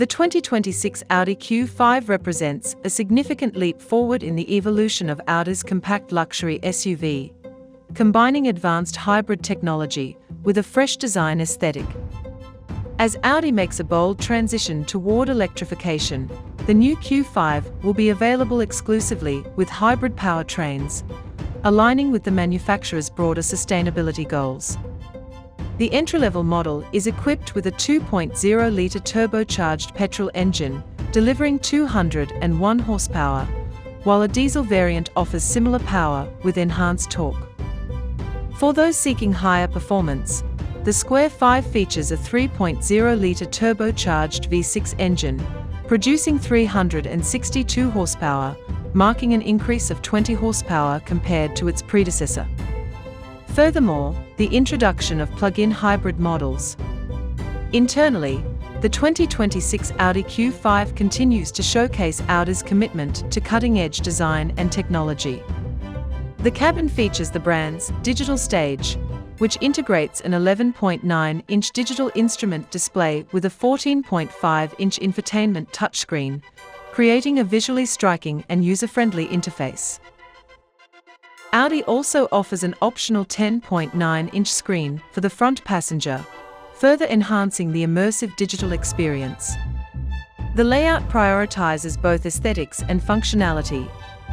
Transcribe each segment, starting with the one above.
The 2026 Audi Q5 represents a significant leap forward in the evolution of Audi's compact luxury SUV, combining advanced hybrid technology with a fresh design aesthetic. As Audi makes a bold transition toward electrification, the new Q5 will be available exclusively with hybrid powertrains, aligning with the manufacturer's broader sustainability goals. The entry-level model is equipped with a 2.0-litre turbocharged petrol engine, delivering 201 horsepower, while a diesel variant offers similar power with enhanced torque. For those seeking higher performance, the Q5 features a 3.0-litre turbocharged V6 engine, producing 362 horsepower, marking an increase of 20 horsepower compared to its predecessor. Furthermore, the introduction of plug-in hybrid models. Internally, the 2026 Audi Q5 continues to showcase Audi's commitment to cutting-edge design and technology. The cabin features the brand's digital stage, which integrates an 11.9-inch digital instrument display with a 14.5-inch infotainment touchscreen, creating a visually striking and user-friendly interface. Audi also offers an optional 10.9-inch screen for the front passenger, further enhancing the immersive digital experience. The layout prioritizes both aesthetics and functionality,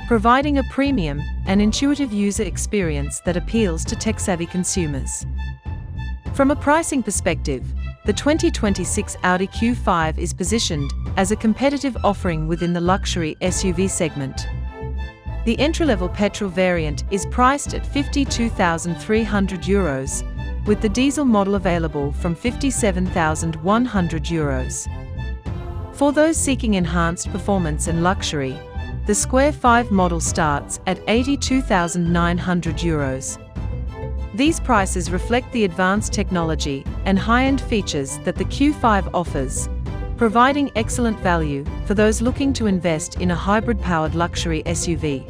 providing a premium and intuitive user experience that appeals to tech-savvy consumers. From a pricing perspective, the 2026 Audi Q5 is positioned as a competitive offering within the luxury SUV segment. The entry-level petrol variant is priced at €52,300, with the diesel model available from €57,100. For those seeking enhanced performance and luxury, the Q5 model starts at €82,900. These prices reflect the advanced technology and high-end features that the Q5 offers, providing excellent value for those looking to invest in a hybrid-powered luxury SUV.